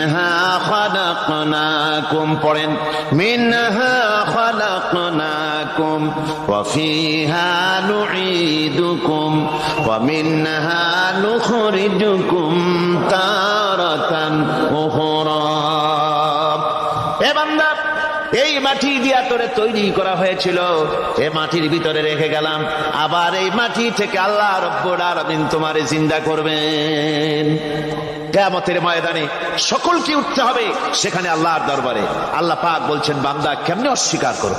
মিনহা খালাকনাকুম, পড়েন মিনহা খালাকনাকুম ওয়া ফিহা নুঈদুকুম ওয়া মিনহা নুখরিজুকুম তারাতান উখরা। এ বান্দা, এই মাটি দিয়া তোরে তৈরি করা হয়েছিল, এ মাটির ভিতরে রেখে গেলাম, আবার এই মাটি থেকে আল্লাহ রব্বুল আলামিন তোমারে জিন্দা করবেন। কিয়ামতের ময়দানে সকলকে উঠতে হবে সেখানে আল্লাহর দরবারে। আল্লাহ পাক বলছেন, বান্দা কেমনে অস্বীকার করো?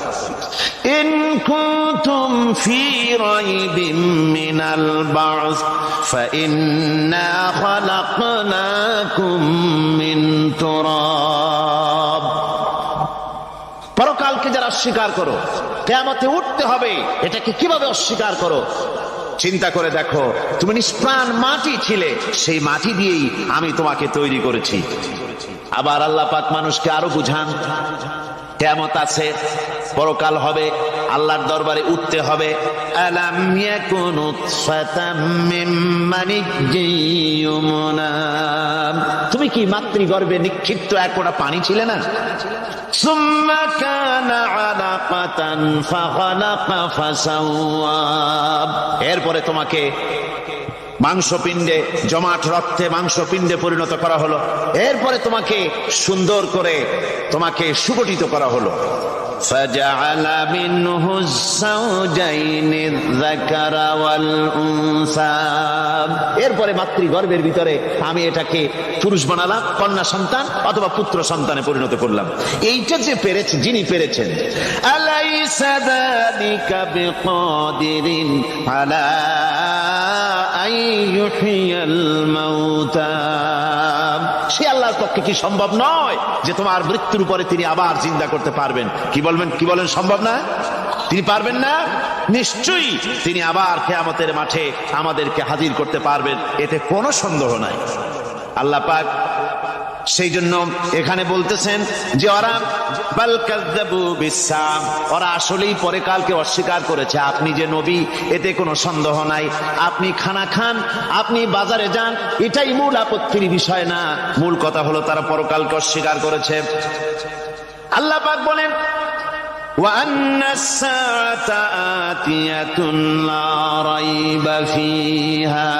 ইন কুনতুম ফি রাইবিম মিনাল বা'স ফাইন্না খালাকনাকুম মিন তুরাব। পরকালকে যারা অস্বীকার করো, কিয়ামতে উঠতে হবে, এটাকে কিভাবে অস্বীকার করো? চিন্তা করে দেখো, তুমি নিষ্প্রাণ মাটি ছিলে, সেই মাটি দিয়েই আমি তোমাকে তৈরি করেছি। আবার আল্লাহ পাক মানুষকে আরো বুঝান, কিয়ামত আছে, পরকাল হবে, আল্লাহর দরবারে উঠতে হবে। আলাম ইয়াকুনু ফাতাম মিন মানিয়্যুমনা, তুমি কি মাতৃগর্ভে নিক্ষিপ্ত এক ফোঁটা পানি ছিলে না? সুম্মা কানা আলাকাতান ফাখালাকা ফাসাওয়া, এরপরে তোমাকে মাংসপিণ্ডে, জমাট রক্তে মাংসপিণ্ডে পরিণত করা হলো, এরপরে তোমাকে সুন্দর করে তোমাকে সুগঠিত করা হলো। ফাজআলা মিনহু যাওজাইনি যাকারা ওয়াল উনসা, এরপরে মাতৃগর্ভের ভিতরে আমি এটাকে পুরুষ বানালাম, কন্যা সন্তান অথবা পুত্র সন্তানে পরিণত করলাম। এইটা যে পেরেছে, যিনি পেরেছেন, আলাইসা যালিকা বিকাদিরিন আলা আইয়ুহিয়াল মাউতা, সে আল্লাহর পক্ষে কি সম্ভব নয় যে তোমার মৃত্যুর উপরে তিনি আবার জিন্দা করতে পারবেন? কি বলেন সম্ভব না? তিনি পারবেন না? নিশ্চয়ই তিনি আবার কিয়ামতের মাঠে আমাদেরকে হাজির করতে পারবেন, এতে কোনো সন্দেহ নাই। আল্লাহ পাক সেই জন্য এখানে বলতেছেন যে ওরা বাল কাযযাবু বিসসাম, ওরা আসলেই পরকালকে অস্বীকার করেছে। আপনি যে নবী, এতে কোনো সন্দেহ নাই। আপনি খানা খান, আপনি বাজারে যান, এটাই মূল আপত্তির বিষয় না। মূল কথা হলো তারা পরকালকে অস্বীকার করেছে। আল্লাহ পাক বলেন, ওয়া আন্নাস সাআতা আতিয়াতুন লা রাইবা ফিহা,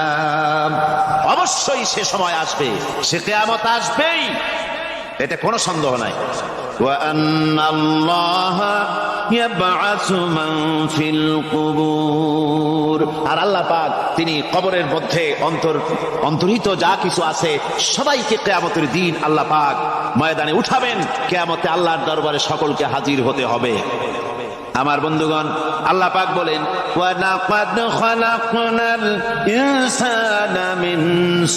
অবশ্যই সে সময় আসবে, সে কিয়ামত আসবেই, এতে কোনো সন্দেহ নাই। ওয়া আন্নাল্লাহা ইয়াবআসু মান ফিল কুবুর, আর আল্লাহ পাক তিনি কবরের মধ্যে অন্তর্হিত যা কিছু আছে সবাইকে কিয়ামতের দিন আল্লাহ পাক ময়দানে উঠাবেন। কিয়ামতে আল্লাহর দরবারে সকলকে হাজির হতে হবে। আমার বন্ধুগণ, আল্লাহ পাক বলেন, ওয়া লাকাদ খালাকনাল ইনসানা মিন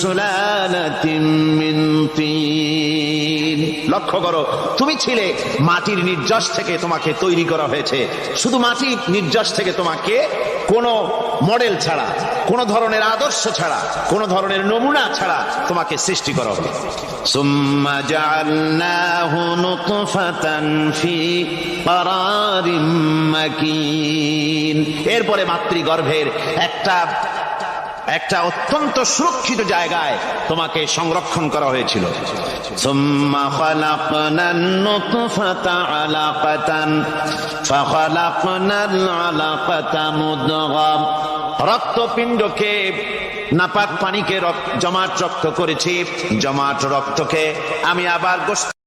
সুলালাতিন মিন তিন, লক্ষ্য করো, তুমি ছিলে মাটির নির্যাস থেকে, তোমাকে তৈরি করা হয়েছে। শুধু মাটির নির্যাস থেকে তোমাকে কোন মডেল ছাড়া, কোন ধরনের আদর্শ ছাড়া, কোন ধরনের নমুনা ছাড়া তোমাকে সৃষ্টি করা হবে। সুম্মা জাআলনাহু নুতফাতান ফি ক্বারারিম মাকিন, এরপরে মাতৃগর্ভের একটা অত্যন্ত সুরক্ষিত জায়গায় তোমাকে সংরক্ষণ করা হয়েছিল। সুম্মা খালাকনান নুতফাতা আলাকাতান ফাখালাকনাল আলাকাতা মুদগা, রক্তপিণ্ডকে, নাপাক পানিকে জমাট রক্ত করেছি, জমাট রক্তকে আমি আবার গোশত